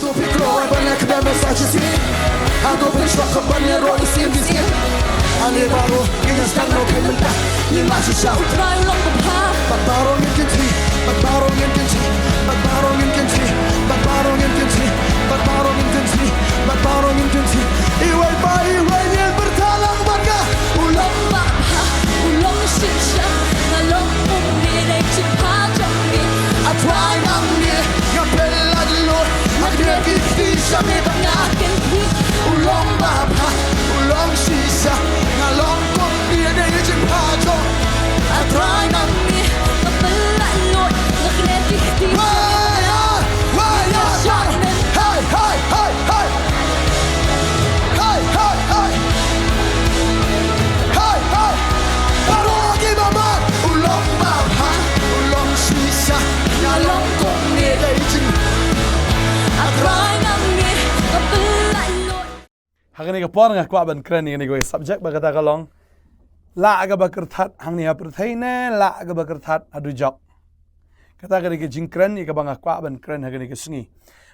Ando pikro banyak dama sajisi. Ando pinshok banyak roi sindisi. Ane baro ini stano kementa. Ni masih shout. Try long pa. Bagbaro ng kinti. Bagbaro ng kinti. Bagbaro ng kinti. Bagbaro ng kinti. Bagbaro ng kinti. Bagbaro ng kinti. Iway pa iway niyan bertalang bangga. Ulong pa. Ulong shisha. Nalong umire chipa jami. Atway ng niya. Ngapela dilo. Magrekiti siya may bangakin. Ulong baba. Ulong shisha. Nalong umire na yung chimpajo. Atway ng niya. Ngapela dilo. Magrekiti. Waya! Waya! Hey! Hey! Hey! Hey! Hey! Hey! Hey! Hey! Hey! Parogi mama! Ulong baba! Ulong shisha! Nalong umire na yung chimpajo. Atway ng niya. Ngapela dilo. Hangne ka por nga kwa ban kren ni go subject ba kata kalong la aga ba kyrthat hangne ha pyrthei ne la aga ba kyrthat dujok kata ka ke jingkren ni ka bang kwa ban kren hagne ke sngi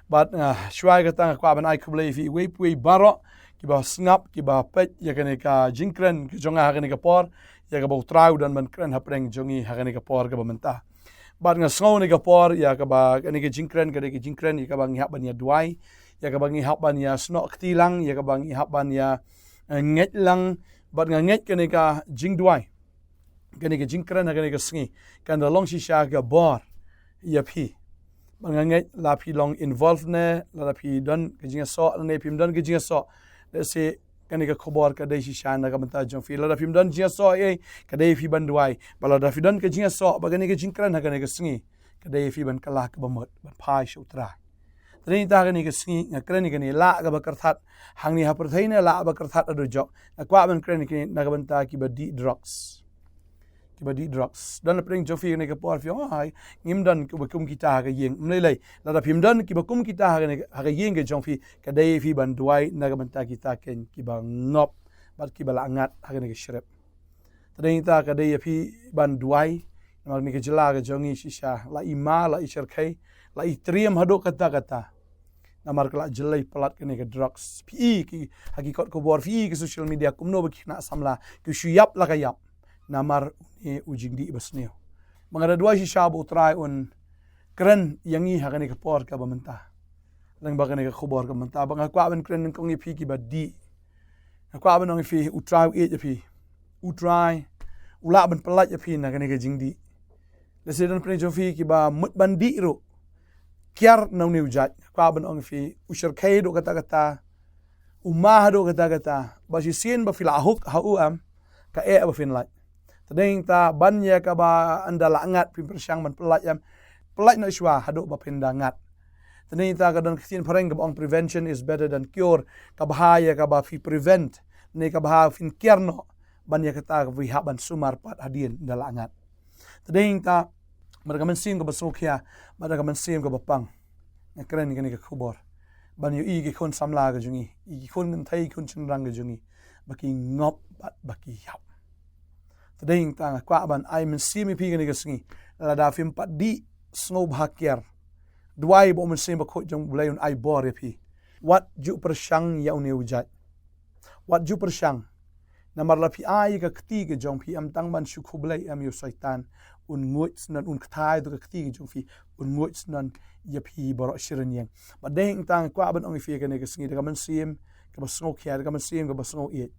but shwai kata kwa ban ai kublei fi we pui baro ki ba snap ki ba pet ya kane ka jingkren ki jonga hagne ka por ya ka ba trau dan ban kren ha preng jongi hagne ka por ka ba menta but nga sngo ni ka por ya ka ba kane ke jingkren ya ka bang ha ban ya duai ya ka bangi hapan ya snok tilang ya ka bangi hapan ya nget lang bat nga nget kene ka jingduai kene ka jingkran kene ka sngi kan da long shisha ka bor ya phi bang nget la phi long involved ne la phi don ka jinga so ne phi don ka jinga so let's say kene ka khubor ka dai shisha na ka manta jong phi la phi don jinga so ka dai phi ban duai bala da phi don ka jinga so ba kene ka jingkran kene ka sngi ka dai phi ban kala ka bamot ban phai shutra Tadi kita akan ikut ngakren ni la ka bakarthat hangne ha pyrthei ne la bakarthat dujok akwa ban kren ni nagabanta ki badi drugs dan pring jofi ni ka por fi ai ngim dan ku bakum kita ka yeng mlei la da phim dan ki bakum kita ha ka yeng ke jongfi ka dai fi ban duai nagabanta kita ken ki ba ngop bat ki bala angat ha ka ni shrep tadi kita ka dai fi ban duai mag ni ka jela ka jongi shisha la ima la isharkai la itriam hadok kata namar kala jelai pelat kene ke drugs pi ki hakikat ko bor fi ke social media kumno baki na samla ki shuyap la kayap namar ni ujing di basneo mangada dua shisha bu try on kren yangi hakane ke por ka bamenta lang bakane ke khubor ka menta bang akwa ban kren ko ngi fi ki badi akwa ban ngi fi u try e fi u try ula ban pelat fi na kane ke jingdi leseden pre jo fi ki ba mut bandi ro kiar nau ni ujat kwa ban ong fi usher kai do kata umah do kata ba si sien ba fila huk hau am ka e ba fin lai tadeng ta ban ya ka ba andala ngat pin persyang ban pelat na shwa hado ba pin dangat tadeng ta ka don ksin pareng ka ong prevention is better than cure ka bahaya ka ba fi prevent ne ka ba fin kiar no ban ya kata ka vi haban sumar pat hadin dala ngat tadeng ta mereka mensim ke besokya, mereka mensim ke bepang. Keren ni ke khubor. Ban yu i ke kon samla ke jungi, i kon mentai kon cenderang ke jungi. Baki ngop baki yap. Tadeng tang kwa ban ai mensim pi ke sengi. La da fim pat di snob hakier. Duai bo mensim ba ko jong bulai un ai bor pi. Wat ju persyang ya uni ujat. Wat ju persyang. Namar la pi ai ke keti ke jong pi am tang ban syuku bulai am yu syaitan. Un nguts nan un kthai to kti jong fi un nguts nan ya phi baro shirin yang ba deng tang kwa ban ong fi ke ne ke singi ka man sim ka ba sngo khia ka man sim ka ba sngo e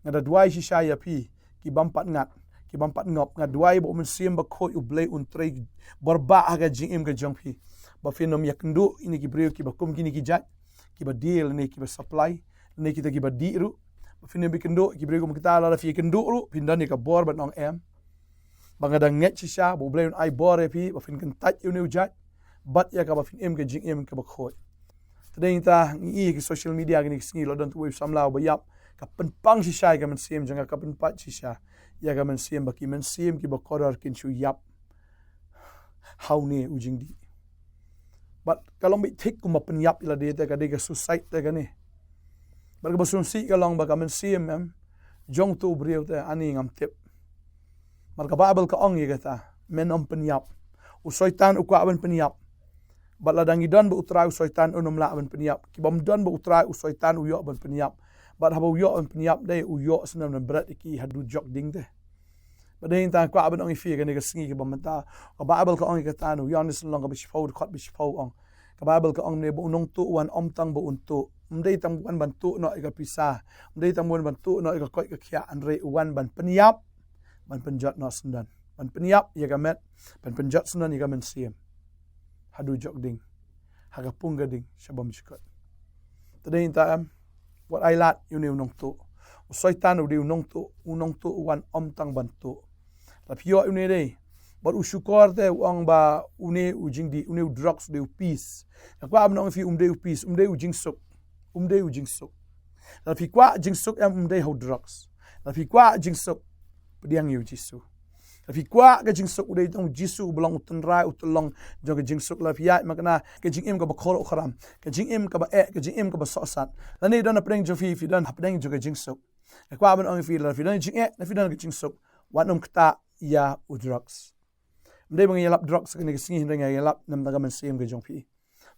ngada duai shi sha ya phi ki bam pat ngop ngada duai bo man sim ba kho u blai un trei barba aga jing im ka jong fi ba fi nom yak ndu ini ki breu ki ba kum ki ni ki jat ki ba deal ne ki ba supply ne ki ta ki ba di ru ba fi ne bi kendo ki breu ko kita la fi kendo ru pindan ni ka bor ban ong em bangadang nget shisha bo blai un ai bore pi ba fin kan tat yu ne ujat bat ya ka ba fin em ke jing em ka ba khoi tadeng ta ngi ki social media ni singi lo don tu samla ba yap ka penpang shisha ka man sim janga ka penpat shisha ya ka man sim ba ki man sim ki ba korar kin shu yap how ne ujing di but kalau mi thik ku ma pen yap ila de ta ka de ka suicide ta ka ni ba ka ba sun si ka long ba ka man sim em jong tu breu ta ani ngam tip marka babel ka ong yegata men om penyap u syaitan u kwa ben penyap Bat ladang idon ba utrai usoitan unum la ban peniap. Ki bam don ba utrai usoitan uyok ban peniap. Bat haba uyok ban peniap dai uyok senam na berat iki hadu jok ding deh. Badai ta kwa ban ong fi ga ne ga singi ga bam ta. Ka Bible ka ong ka tanu yanis long ga bishfau khot bishfau ong. Ka Bible ka ong ne ba unong tu wan om tang ba untu. Mdei tam wan ban tu no ga pisah. Mdei tam wan ban tu no ga koi ka khia anre wan ban peniap. Ban penjat no sendan. Ban peniap ya ga met. Ban penjat sendan ya ga men siem. Hadu jok ding. Haga punga ding shabam chikot. Tadai ta what I lat you ne unong tu. Usoitan u di unong tu wan om tang ban tu. Tapi yo une dei. But usyukor te uang ba une ujing di une drugs de peace. Kwa abnong fi de peace de ujing suk. De ujing suk. Tapi kwa jing suk am de ho drugs. Tapi kwa jing suk pediang yu jisu. Tapi kwa ga jing suk de tong jisu belong utun rai utulong jong jing suk la fiat makna ke jing im ka ba khol kharam. Ke jing im ka ba ke jing im ka ba sosat. La ni don apeng jo fi don apeng jo ga jing suk. Kwa abnong fi la fi don jing la fi don ga jing suk. Wanum kta ya u drugs. Mdei bang yalap drugs kene singi hindang yalap nam daga men sim ke jong fi.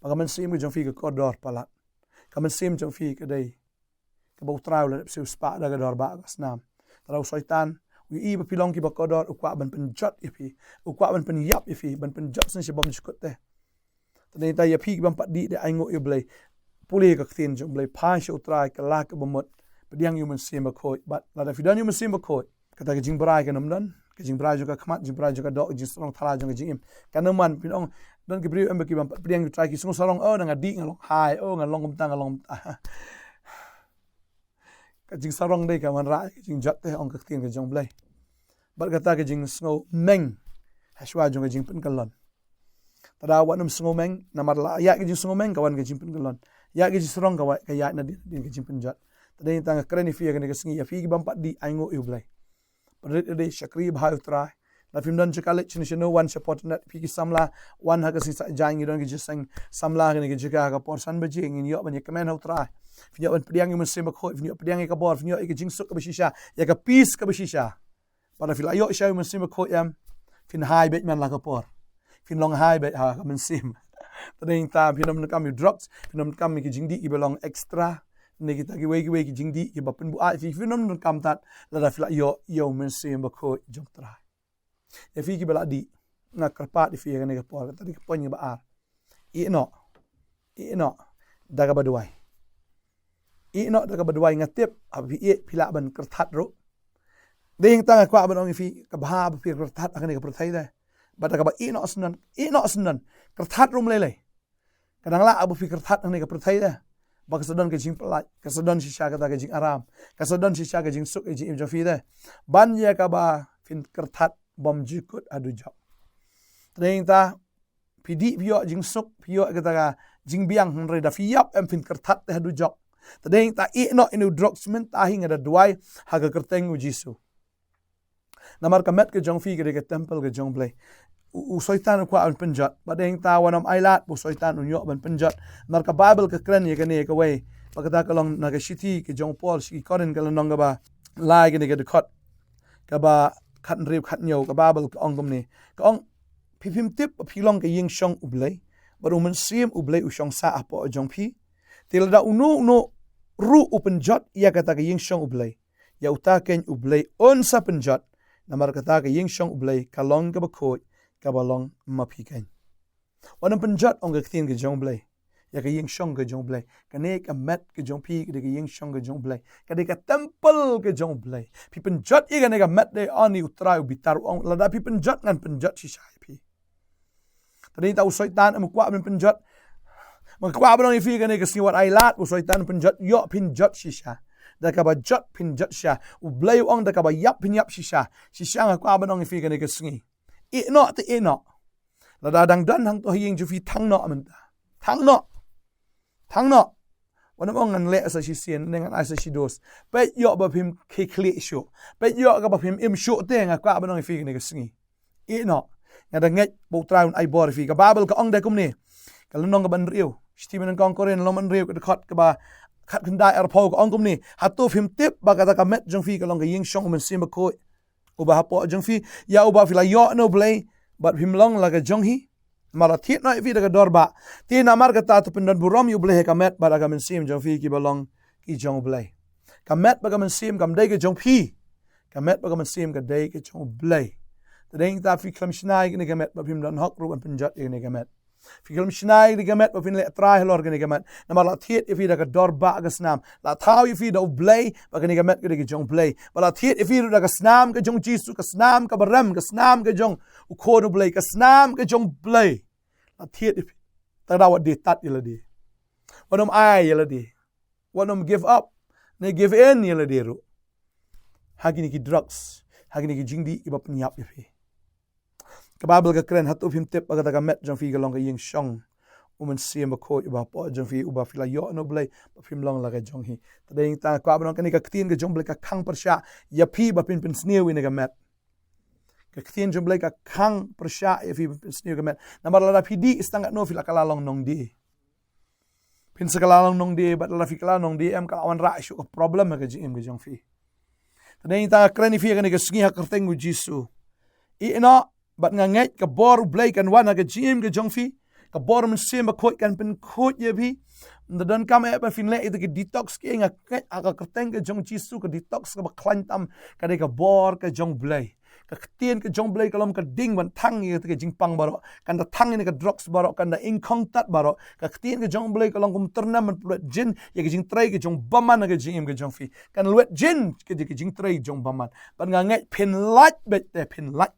Baga men sim ke jong fi ke kodor palat. Ka men sim jong fi ke dei. Ke bau trau la se spa daga dor ba gasnam. Trau soitan u i ba pilong ki ba kodor u kwa ban penjot ifi. U kwa ban pen yap ifi ban penjot sen se bam chukot te. Tadai ta ya fi ban pat di de aingo yu blai. Puli ka ktin jong blai pa shu trai ka la ka bamot. Pediang yu men sim ba khoi bat la da fi dan yu men sim ba khoi. Kata ke jing brai ke nam dan. Ke jing brai juga khamat jing brai juga dok jing sarong thala jong jing im kana man pinong don ke bri am ki bam pediang yu trai ki sung sarong na ngadi ngalong hai ngalong kum tang ngalong ka jing sarong dei ka man ra jing jat te ong ka tin ke jong blai bat kata ke jing snow meng hashwa jong jing pin kalon tada wanum snow meng namar la ya ke jing snow meng kawan ke jing pin kalon ya ke jing sarong ka wa ka ya na din ke jing pin jat tada ni tang kreni fi ke ne ke singi ya fi ki bam pat di aingo yu blai Padre Shakri Bhai Utrai. La film dan chakalit chino one Potternet piki samla one haga si jang you don't get just sang samla gani ke jika ka por san bajing in yo ban yakamen utrai. Finyo ban pediang yu mesim khoi finyo pediang ka bor finyo ke jing suk ka bishisha ya ka peace ka bishisha. Pada fil ayo sha yu mesim khoi am fin hai bet man la ka por. Fin long hai bet ha ka mesim. Tading ta finom kam yu drugs finom kam ke jing di belong extra. Ni kita ki wei ki jingdi ki bapen bu a fi finom non kam tat la da fila yo men sim ba ko jong tra ya fi ki bela di na karpa di fi ne ka por ta di pon ba ar i no daga baduai daga baduai ngatep abi e pila ban kyrthat ro ding tang kwa ban ong fi ka bha ba fi kyrthat akane ka pyrthei da ba daga ba i no asnan kyrthat rum lele kadang la abu fi kyrthat akane ka pyrthei da Bakasadon ke jing pelaj, kasadon shisha kata ke jing aram, kasadon shisha ke jing suk ke jing jofi de, ban ya kaba fin kyrthat bom jikut adu jok. Tadeng ta pidi pio jing suk pio kata ka jing biang hangre da fiap em fin kyrthat de adu jok. Tadeng ta no inu drugs men ta hing ada duai haga kerteng u Jisu. Namar kamet ke jong fi ke temple ke jong play. Usoitan kwa an penjat badeng tawanam ailat usoitan unyo ban penjat nar ka Bible ka kren ye kane ka wei pagata kalong na ka city ke jong Paul si koren ka nong ba lai ke de khot ka ba khat rib khat nyo ka Bible ka ong ni ka ong phim tip philong ka ying shong ublei baru men sim ublei u shong sa apo jong phi tilda unu no ru upenjat ya kata ka ying shong ublei ya uta ken ublei on sa penjat namar kata ka ying shong ublei kalong ka ba khoi kabalong mapikan. Wanam penjat ong ke tin ke jong blai. Ya ke ying shong ke jong blai. Kane ka met ke jong pi ke ying shong ke jong blai. Kade ka temple ke jong blai. Pi penjat i kane ka met de ani utrai bitar ong lada pi penjat ngan penjat shisha pi. Tadi tahu soitan am kwa ben penjat. Makwa ben fi kane ke siwat ailat soitan penjat yo penjat shisha. Da ka ba jat penjat sha. U blai ong da ka ba yap pinyap shisha. Shisha ngakwa ben fi kane ke singi. Ino te ino. La da dang dan hang to hing ju fi thang no man. Thang no. Wana mong ngan le sa si sien dengan asa si dos. Pe yo ba phim ke kli shu. Pe yo ka ba phim im shu te nga kwa ba no fi ne ka singi. Ino. Nga da nget bo traun ai bor fi ka Bible ka ong da kum ni. Ka lonong ka ban riu. Stephen kong koren lo man riu ka khat ka ba khat khandai ar pho ka ong kum ni. Hatu phim tip ba ka ta ka met jong fi ka long ka ying shong men sim ba ko. Uba hapo jong fi ya uba fila yo no blay but him long like a jong hi Mara thiet no ifi daga dorba. Ti namar kata tu pendan burom yu bleh kamet baraga mensim jong fi ki balong ki jong bleh. Kamet baga mensim kam dai ke jong fi. Kamet baga mensim ka dai ke jong bleh. Tadeng ta fi klam shnai ni kamet ba phim dan hok ru an penjat ni kamet. Fi klam shnai ni kamet ba fin le trai lor ni kamet. Namar la thiet ifi daga dorba ga snam. La thau ifi da bleh ba ni kamet ke jong bleh. Ba la thiet ifi daga snam ke jong jisu ka snam ka baram ka snam ke jong ukho bleh ka snam ke jong bleh. La thiet ifi ta da wat de tat yela de. Wanom ai yela de. Wanom give up. Ne give in yela de ru. Hagini ki drugs. Hagini ki jingdi iba penyap ifi. Kababel ka kren hatu phim tip aga daga met jong fi ga long ka ying shong. Umen siem ba ko iba po jong fi uba fila yo no blai ba phim long la ga jong hi. Tadeng ta kwa ba ka ktin ga jong blai ka khang persha ya phi ba pin snew in ga met. Ka ktin jong blai ka khang persha ya phi pin snew ga met. Namar la phi di istangat no fila kala long nong di. Pin sakala long nong di ba la fi kala nong di em ka awan ra shu ka problem ga jim ga jong fi. Tadeng ta kren fi ga ni ka sngi ha kerteng u jisu. Ina bat nganget ka bor blai kan wana ka jim ka jong fi ka bor men sim ba khoi kan pen khoi ye bi dan kam e ba fin le itu ki detox ki nga ka kerteng ka jong jisu ka detox ka ba klan tam ka de ka bor ka jong blai ka ktien ka jong blai kalam ka ding ban thang ye ka jing pang baro kan da thang ni ka drugs baro kan da inkong tat baro ka ktien ka jong blai kalam kum terna man jin ye ka jing trai ka jong baman ka jing ka jong fi kan luet jin ka jing trai jong baman ban nga ngai pin lat bet te pin lat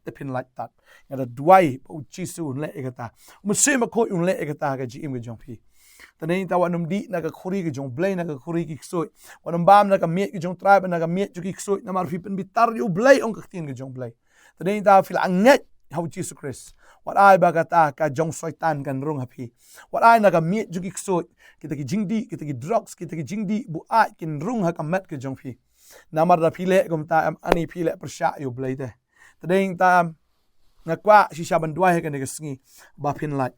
tat nga da duai po jisu le ka ta musim ko un le ka ta ka jing ka jong fi tanay ta wanum di na ka khuri ki jong blay na ka khuri ki ksoy wanum bam na ka miet ki jong tribe na ka miet ki ksoy na mar fi pen bitar yu blay ong ka tin ki jong blay tanay ta fil anget how Jesus Christ wat ai ba ka jong soitan kan rong hapi wat ai na ka miet ki ksoy kita ki jingdi kita ki drugs kita ki jingdi bu ai kin rong ha ka met ki jong fi na mar da phile gom ta am ani phile persha yu blay te tanay ta na kwa shisha ban dua he ka ni ka sngi ba pin light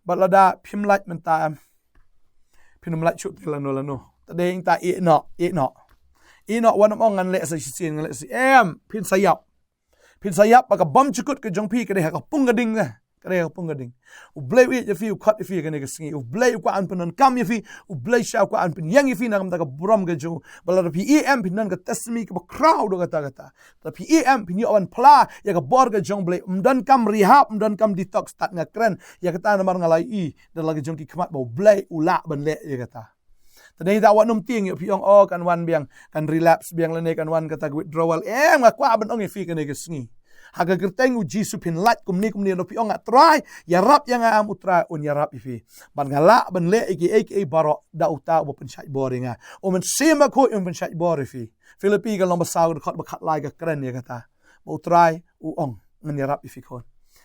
balada phim light man ta pinum lat chut lano tadeng ta e no one among an le sa sin le si pin sayap ka bam chukut ke jong pi ke de ka pung ga ding ka de ka pung ga ding u blay wi je fi u khat fi ke ne ke singi u blay ko an penon kam ye fi u blay sha ko an pen yang ye fi na kam ta ka brom ga jo balada pi pin nan ka tesmi ka crowd ga ta ta pi pin yo an pla ya ka bor ga jong blay dan kam rehab dan kam detox tat nga kren ya ka ta na mar ngalai dan lagi jong ki khamat ba blay u la ban le ya ka ta tadai da wanum ting yo piong kan wan biang kan relapse biang lene kan wan kata withdrawal nga kwa ban ong fi ke ne ke singi haga gerteng u jisu pin lat kumni no piong try ya rap yang am utrai on ya rap ifi ban ngala ban le aka baro da uta bo pen chai boringa o men sema ko pen chai bor ifi Philippi ga lomba saud khot ba khat lai ga kren ya kata bo utrai u ong ngan ya rap ifi kon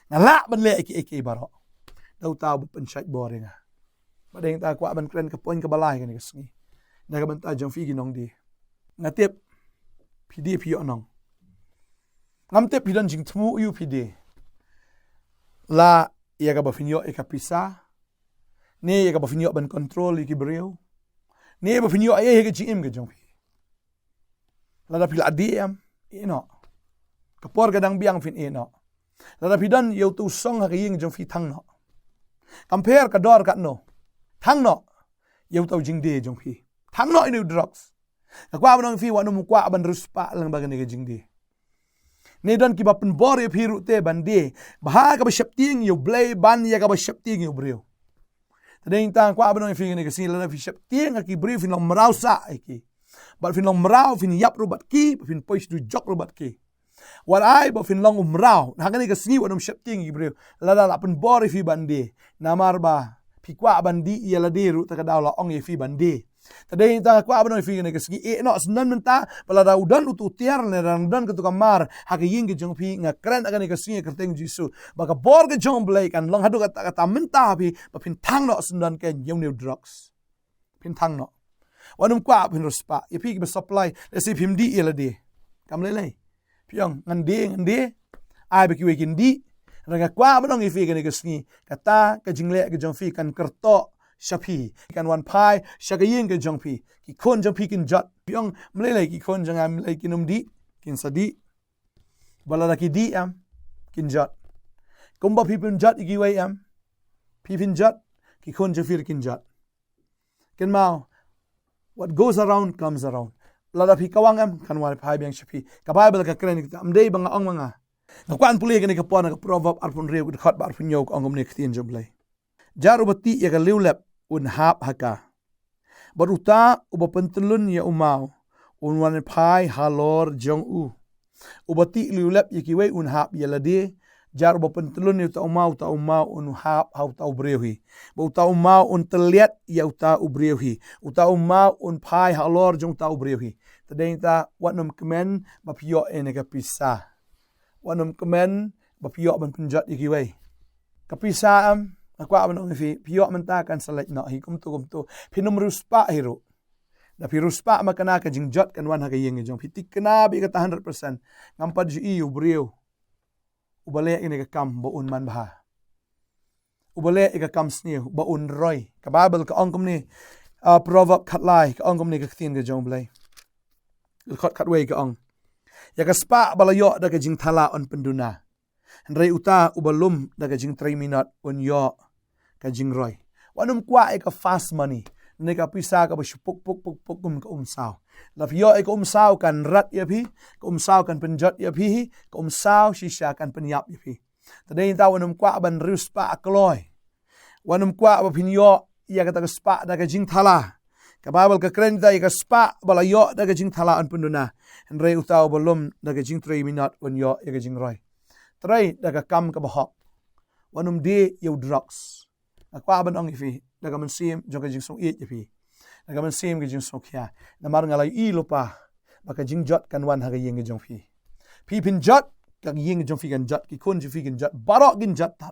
ngala ban le aka baro da uta bo pen chai boringa badeng ta kwa ban kren ka poin ka balai kan ngi na ka ban ta jong fi gi nong di ngatep pd pi onong ngamte pidan jing tmu yu pd la ya ka ba finyo e ka pisa ne ya ka ba finyo ban control ki breu ne ba finyo ay he jim ga jong pi la da pil adiem ino ka por ga dang biang fin ino la da pidan yu tu song ha ka ying jong fi thang no compare ka dor ka no thang no yu tu jing de jong pi thang no inu drugs ka kwa ban fi wa no mu kwa ban ruspa lang ba ga ne ga jing de ne don ki bapen bor ye phiru te bande bah ka ba shapting you blay ban ya ka ba shapting you breu tadeng tang kwa ba no fi ne ka sin la fi shapting ki breu fin long mrau sa ki bat fin long mrau fin yap ro bat ki fin pois du jok ro bat ki wat ai ba fin long mrau ha ka ne ka singi wa no shapting ki breu la la pen bor fi bande namar ba fi kwa bandi ya la de ru ta ka daw la ong ye fi bande tadeng ta kwa ba no fi ne ka singi no snan menta bala da udan utu tiar ne dan ka tu kamar ha ka ying jong pi nga kren aga ne ka singi kerteng jisu ba ka bor ga jong blai kan long hadu ka ta menta pi ba pin thang no snan ke yong new drugs pin thang no wanum kwa pin ruspa ye pi ki ba supply le si phim di ye la de kam le piang ngan de ai ba ki we kin di nga kwa ba no ngi fi ka ne ka singi kata ka jingle ka jong fi kan kerto shapi kan wan pai shagayin ke jongpi ki kon jongpi kin jat piong mlele ki kon jang am le kinum di kin sadi balada ki di am kin jat kumba pipun jat igi wai am pinjat ki khon je fir kinjat ken mau what goes around comes around lada phi kawang em kan war phai bang shapi ka bible ka kren ki am dei banga ong manga ka kwan puli ka ni ka pon ka proverb arpun reu ka khat bar phun yok ongom ne khtin jom lai jarubati ya ka liulep un hap haka baruta uba pentelun ya umau un wan phai halor jong u ubati liulep yikiwe un hap ya lade jar uba pentelun ya ta umau un hap hau ta ubrehi ba ta umau un teliat ya ta ubrehi uta umau un phai halor jong ta ubrehi tadeng ta wanum kemen ba pio ene ka pisa wanum kemen ba pio ban punjat yikiwe ka pisa am akwa ban fi pio menta kan select no hi kum tu pinum ruspa hiro da pi ruspa makana ka jingjot kan wan ha ka yeng jong fitik kana bi ka 100% ngampa ji ubreu ubale ini ka kam ba un man bha ubale ka kam sniu ba un roi ka bible ka ongkom ni proverb khat lai ka ongkom ni ka tin ka jong blai khat wei ka ong ya ka spa balayo da ka jing thala on penduna rei uta ubalum da ka jing 3 minute on yo ka jing roi wanum kwa ka fast money ne ka pisa ka ba puk kum ka sao la pio ka sao kan rat ya phi ka sao kan penjot ya phi ka sao shisha kan penyap ya phi tadai ta wanum kwa ban ruspa kloi wanum kwa ba pinyo ya ka ta spa da ka jing thala ka bible ka kren ta ka spa bala yo da ka jing thala an penduna rei uta ubalum da ka jing 3 minute on yo ya ka jing roi trai da ka kam ka ba hok wanum de yo drugs akwa ban ong ifi daga man sim jong ka jing song it ifi daga man sim ka jing song kya na mar ngalai i lopa baka jing jot kan wan ha ka yeng jong fi pin jot ka yeng jong fi kan jot ki kun ji fi kan jot barok gin jot ta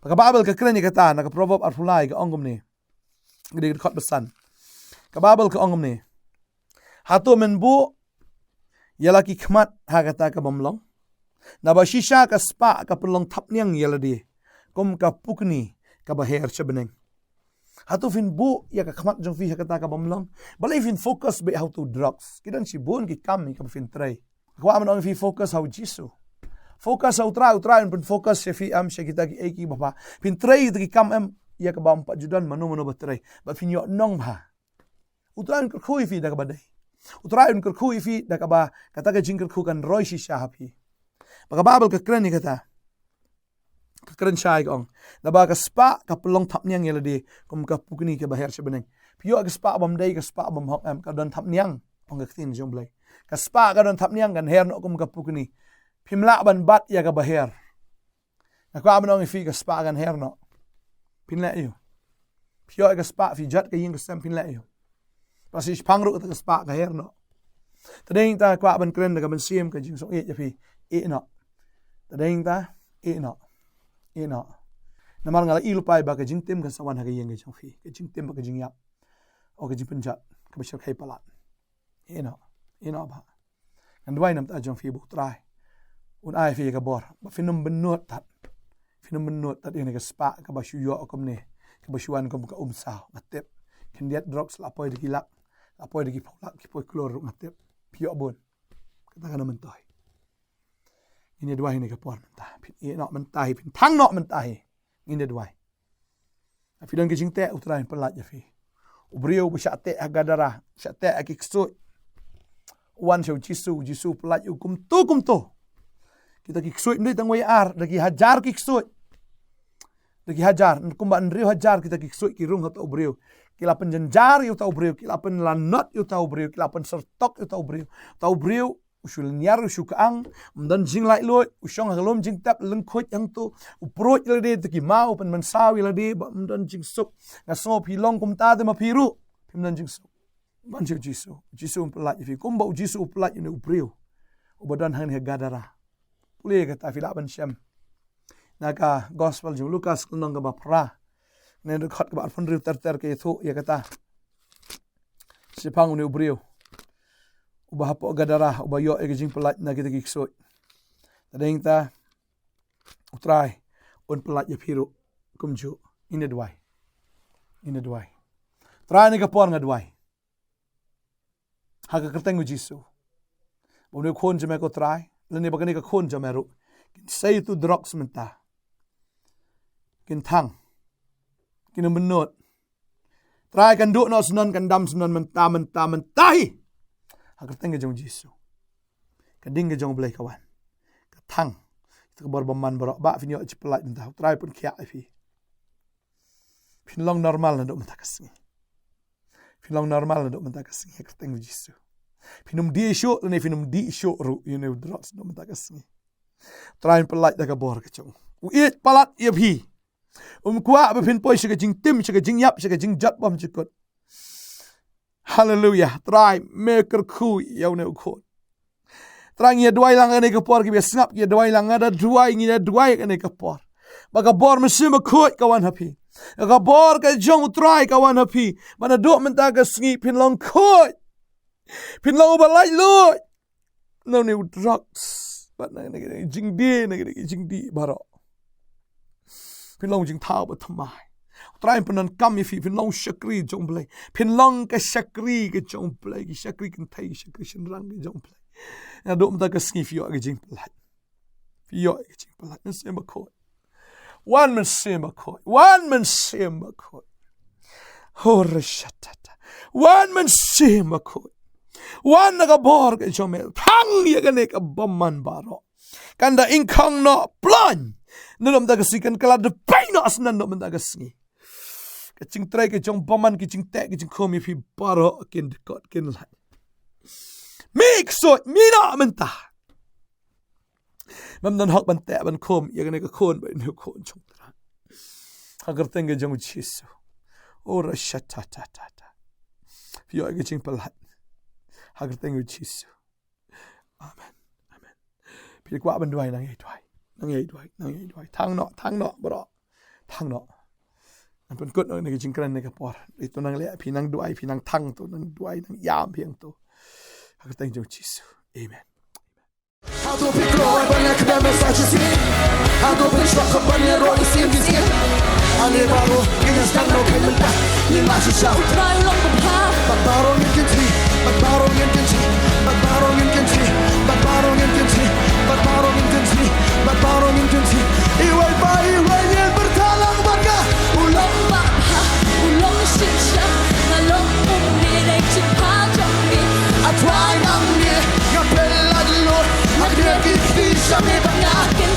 baka bible ka kren ka ta na ka proverb arfulai ka ongom ni gede khot besan ka bible ka ongom ni hatu men bu yala ki khmat ha ka ta ka bomlong na ba shisha ka spa ka pelong thap niang yala di kom ka pukni ka baher chabeneng hatu fin bu ya ka khmat jong fi hakata ka bomlong balai fin focus be how to drugs kidan si bun ki kam ka fin tray kwa man on fi focus how jisu focus how try and focus se fi am se kita ki eki bapa fin tray ki kam am ya ka bam pa judan mano ba tray ba fin yo nong ba utran ko khui fi da ka badai utran ko khui fi da ka ba kata ka jingker khu kan roi shi sha hapi ba babel ka kren ni kata keren shai gong na ba ka spa ka pelong thap niang yela di kum ka pukni ke baher sebeneng pio ka spa bam dei ka spa bam hok am ka don thap niang ong ka tin jom blai ka spa ka don thap niang kan her no kum ka pukni phimla ban bat ya ka baher na kwa ban ong fi ka spa kan her no pinla yo pio ka spa fi jat ka ying ka sam pinla yo pasis pangru ka spa ka her no tadeng ta kwa ban kren ka ban sim ka jing so e ya fi e no tadeng ta e no ina namar ngala ilu pai ba ka jing tem ka sawan ha ka yeng jong fi ka jing tem ba ka jing yap o ka jing penjat ka ba shar khai palat ina ba kan duai nam ta jong fi bu trai un ai fi ka bor ba finum benut tat ini ka spa ka ba shuyo kom ne ka ba shuan kom ka sao matep kan diat drugs la poi de kilak la poi de ki polak ki poi klor matep pio bon kata kana mentai ini dua ini kapor mentah ini nak mentah pin thang nak mentah ini dua afi dan kijing te utrain pelat ya fi ubriu besate agadara sate akiksu wan show jisu pelat kum tu kita kiksu ni tang way ar lagi hajar kiksu lagi hajar kumba nriu hajar kita kiksu ki rung ta ubriu kila penjenjar yu ta ubriu kila pen lanot yu ta ubriu kila pen sertok yu ta ubriu usul nyar usul kaang dan jing lai loi usong halom jing tap leng khoj yang tu uproj lade teki mau pen mensawi lade dan jing sok ngaso pilong kum ta de ma piru pim dan jing sok ban jisu pelat ifi kum ba jisu pelat ini ubriu ubadan han he gadara pule kata fila ban syam naka gospel jing lukas nong ka ba pra ne khat ka ba fon riu ter ke thu ya kata sipang ni ubriu ubah po gadara ubah yo jing pelat na kita kiksoi tadeng ta utrai on pelat ya piru kumju ina dwai trai ni ka por nga dwai ha ka kerteng jisu bo ne khon jame ko trai lene bagani ka khon jame ru sei tu drops menta kin thang Kena menut. Try kan duk nak sunan kan dam sunan mentah. Agar tengah jong Yesus. Kading ke jong belai kawan. Ketang. Itu kebar beman berok. Bak finyo cepelat mentah. Try pun kiak fi. Finlong normal nak duk mentah kesini. Finlong normal nak duk mentah kesini. Agar tengah Yesus. Finum di syuk ni finum di syuk ru. You know drops nak mentah kesini. Try pelat dah kebar ke jong. Uit palat ia fi. Kuat berpin poi syaka jing tim syaka jing yap syaka jing jat bom cekut. Hallelujah. Try maker ku yau ne ukut. Try ngia duai lang ane kapor ki besngap ki duai lang ada duai ngia duai ane kapor. Baka bor mesti makut kawan happy. Baka bor ka jong try kawan happy. Mana duk mentah ka sngi pin long kut. Pin long balai lut. No ne drugs. But na jing di barok. Pin long jing tau bertamai. Try penan kami fi pin long syakri jong play. Pin long ke syakri ke jong play. Ki syakri kan tai syakri senrang ke jong play. Ya duk mta ke sngi fi yo ke jing pelat. Fi yo ke jing pelat. Nasi makoi. Wan mensi makoi. Wan mensi makoi. Horashatata. Wan mensi makoi. Wan nakabor ke jong mel. Tang ya ke nek baman baro. Kanda ingkang no plan. Nulom ta kasikan kala de pain asnan no mta kasngi. Kecing try ke jong baman ke jing tek ke jing komi fi baro kin dekot kin lai. Mik so mina mentah. Mam dan hok ban tek ban kom ya ne ka kon ba ne kon jong tra. Agar tengge jong Yesus. Ora shatatata. Fi yo ke jing pelat. Agar tengge Yesus. Amen. Amen. Pi kwa ban duai nang ye duai. Nang ye duai. Thang no bro. Thang no. Ampun kut nak jing kran ne ka por. Itu nang le pi nang duai pi nang thang tu nang duai nang yam piang tu. Agar tengge jong Yesus. Amen. Hado pikroy bana kdeme saçısı Hado pişvaka bana roi simdisi Ani baro ginas kan no kementa Lima sisa Try long the path. Bagbaro ngin kinti Bagbaro ngin kinti Bagbaro ngin kinti Bagbaro ngin kinti Bagbaro ngin kinti Bagbaro ngin kinti Iway pa iway ngin bertalang baka Ulang Ulong shisha. Ngalong umire chipa jombi. Atway nang ni Ngapela dilor Agre kiti sa mi banga Nakin